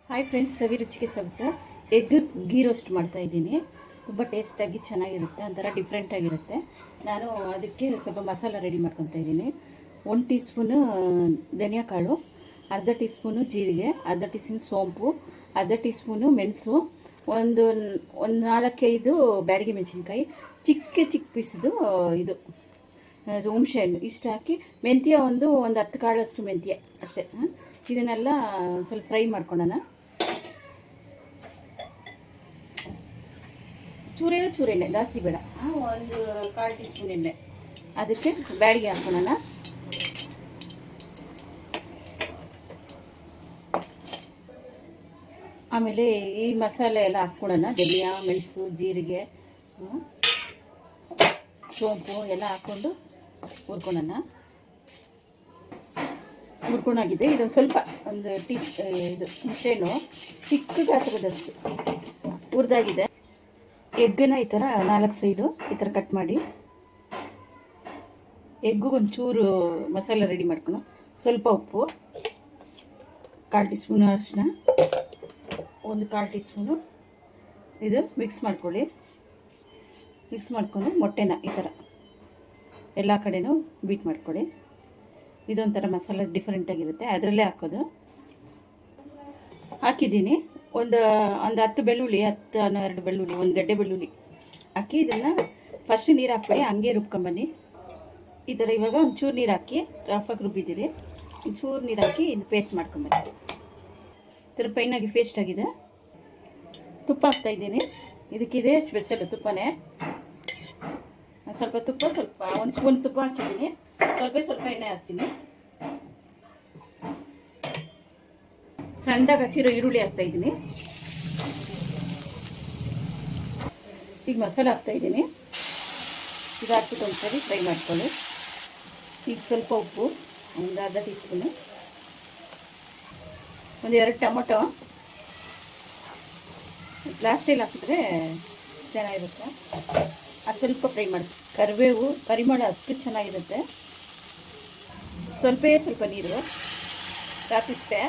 Hi friends, ಸವಿ ರುಚಿಗೆ ಸ್ವಾಗತ. Egg ghee roast ಮಾಡ್ತಾ ಇದ್ದೀನಿ. ತುಂಬ ಟೇಸ್ಟಾಗಿ ಚೆನ್ನಾಗಿರುತ್ತೆ, ಒಂಥರ ಡಿಫ್ರೆಂಟಾಗಿರುತ್ತೆ. ನಾನು ಅದಕ್ಕೆ ಸ್ವಲ್ಪ ಮಸಾಲ ರೆಡಿ ಮಾಡ್ಕೊತಾ ಇದ್ದೀನಿ. 1 ಟೀ ಸ್ಪೂನು ಧನಿಯಾ ಕಾಳು, ಅರ್ಧ ಟೀ ಸ್ಪೂನು ಜೀರಿಗೆ, ಅರ್ಧ ಟೀ ಸ್ಪೂನು ಸೋಂಪು, ಅರ್ಧ ಟೀ ಸ್ಪೂನು ಮೆಣಸು, ಒಂದು 4-5 ಬ್ಯಾಡಗಿ ಮೆಣಸಿನ್ಕಾಯಿ, ಚಿಕ್ಕ ಪೀಸ್ದು ಇದು ಹುಣಸೆ ಹಣ್ಣು ಇಷ್ಟು ಹಾಕಿ, ಮೆಂತ್ಯ ಒಂದು 10 ಕಾಳಷ್ಟು ಮೆಂತ್ಯ ಅಷ್ಟೇ. ಇದನ್ನೆಲ್ಲ ಸ್ವಲ್ಪ ಫ್ರೈ ಮಾಡ್ಕೊಳ್ಳೋಣ. ಚೂರೆ ಎಣ್ಣೆ ಜಾಸ್ತಿ ಬೇಡ, ಒಂದು 1/4 ಟೀ ಸ್ಪೂನ್ ಎಣ್ಣೆ. ಅದಕ್ಕೆ ಬ್ಯಾಡಿಗೆ ಹಾಕೊಳ್ಳೋಣ. ಆಮೇಲೆ ಈ ಮಸಾಲೆ ಎಲ್ಲ ಹಾಕ್ಕೊಳ್ಳೋಣ. ಧನಿಯಾ, ಮೆಣಸು, ಜೀರಿಗೆ, ಸೋಂಪು ಎಲ್ಲ ಹಾಕ್ಕೊಂಡು ಹುರ್ಕೊಳ್ಳೋಣ. ಹುರ್ಕೊಂಡಾಗಿದೆ. ಇದೊಂದು ಸ್ವಲ್ಪ ಒಂದು ಇದು ಹುಣಸೆಹಣ್ಣು ಚಿಕ್ಕ ಗಾತ್ರದಷ್ಟು ಹುರಿದಾಗಿದೆ. ಎಗ್ಗನ್ನ ಈ ಥರ 4 ಸೈಡು ಈ ಥರ ಕಟ್ ಮಾಡಿ, ಎಗ್ಗೊಂಚೂರು ಮಸಾಲೆ ರೆಡಿ ಮಾಡ್ಕೊಂಡು, ಸ್ವಲ್ಪ ಉಪ್ಪು, 1/4 ಟೀ ಸ್ಪೂನು ಅರಿಶಿನ, ಒಂದು 1/4 ಟೀ ಸ್ಪೂನು ಇದು ಮಿಕ್ಸ್ ಮಾಡ್ಕೊಳ್ಳಿ. ಮಿಕ್ಸ್ ಮಾಡಿಕೊಂಡು ಮೊಟ್ಟೆನ ಈ ಥರ ಎಲ್ಲ ಕಡೆನೂ ಬೀಟ್ ಮಾಡ್ಕೊಳ್ಳಿ. ಇದೊಂಥರ ಮಸಾಲೆ ಡಿಫ್ರೆಂಟಾಗಿರುತ್ತೆ, ಅದರಲ್ಲೇ ಹಾಕೋದು. ಹಾಕಿದ್ದೀನಿ. ಒಂದು 10 ಬೆಳ್ಳುಳ್ಳಿ, 10-12 ಬೆಳ್ಳುಳ್ಳಿ, ಒಂದು ಗಡ್ಡೆ ಬೆಳ್ಳುಳ್ಳಿ ಹಾಕಿ ಇದನ್ನು ಫಸ್ಟ್ ನೀರು ಹಾಕ್ಬಿಡಿ, ಹಂಗೆ ರುಬ್ಕೊಂಬನ್ನಿ. ಈ ಥರ ಇವಾಗ ಒಂಚೂರು ನೀರು ಹಾಕಿ ರಫಾಗಿ ರುಬ್ಬಿದ್ದೀರಿ. ಒಂಚೂರು ನೀರು ಹಾಕಿ ಇದು ಪೇಸ್ಟ್ ಮಾಡ್ಕೊಂಬನ್ನಿ. ಈ ಥರ ಫೈನಾಗಿ ಪೇಸ್ಟ್ ಆಗಿದೆ. ತುಪ್ಪ ಹಾಕ್ತಾಯಿದ್ದೀನಿ. ಇದಕ್ಕಿದೆ ಸ್ಪೆಷಲ್ ತುಪ್ಪನೇ. ಸ್ವಲ್ಪ ತುಪ್ಪ, ಸ್ವಲ್ಪ 1 ಸ್ಪೂನ್ ತುಪ್ಪ ಹಾಕಿದ್ದೀನಿ. ಸ್ವಲ್ಪ ಎಣ್ಣೆ ಹಾಕ್ತೀನಿ. ಸಣ್ಣದಾಗಿ ಹಚ್ಚಿರೋ ಈರುಳ್ಳಿ ಹಾಕ್ತಾಯಿದ್ದೀನಿ. ಈಗ ಮಸಾಲೆ ಹಾಕ್ತಾಯಿದ್ದೀನಿ. ಇದು ಹಾಕ್ಬಿಟ್ಟು ಒಂದ್ಸರಿ ಫ್ರೈ ಮಾಡ್ಕೊಳ್ಳಿ. ಈಗ ಸ್ವಲ್ಪ ಉಪ್ಪು, ಒಂದು ಅರ್ಧ ಟೀ ಸ್ಪೂನು, ಒಂದು 2 ಟೊಮೊಟೊ ಲಾಸ್ಟಲ್ಲಿ ಹಾಕಿದ್ರೆ ಚೆನ್ನಾಗಿರುತ್ತೆ. ಅದು ಸ್ವಲ್ಪ ಫ್ರೈ ಮಾಡಿ. ಕರಿಬೇವು, ಪರಿಮಳ ಅಷ್ಟು ಚೆನ್ನಾಗಿರುತ್ತೆ. ಸ್ವಲ್ಪ ನೀರು ಹಾಕಿಸ್ತೆ.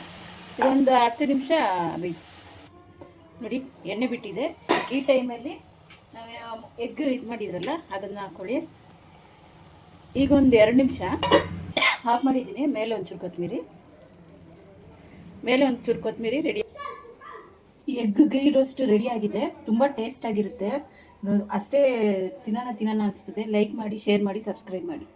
ಇದೊಂದು 10 ನಿಮಿಷ ಬೇಕು. ನೋಡಿ, ಎಣ್ಣೆ ಬಿಟ್ಟಿದೆ. ಈ ಟೈಮಲ್ಲಿ ನಾವು ಎಗ್ ಇದು ಮಾಡಿದ್ರಲ್ಲ ಅದನ್ನು ಹಾಕ್ಕೊಳ್ಳಿ. ಈಗ ಒಂದು 2 ನಿಮಿಷ ಆಫ್ ಮಾಡಿದ್ದೀನಿ. ಮೇಲೆ ಒಂಚೂರು ಕೊತ್ತಂಬರಿ ರೆಡಿ. ಎಗ್ ಗೀ ರೋಸ್ಟ್ ರೆಡಿಯಾಗಿದೆ. ತುಂಬ ಟೇಸ್ಟ್ ಆಗಿರುತ್ತೆ. ಅಷ್ಟೇ ತಿನ್ನೋಣ ಅನಿಸ್ತದೆ. ಲೈಕ್ ಮಾಡಿ, ಶೇರ್ ಮಾಡಿ, ಸಬ್ಸ್ಕ್ರೈಬ್ ಮಾಡಿ.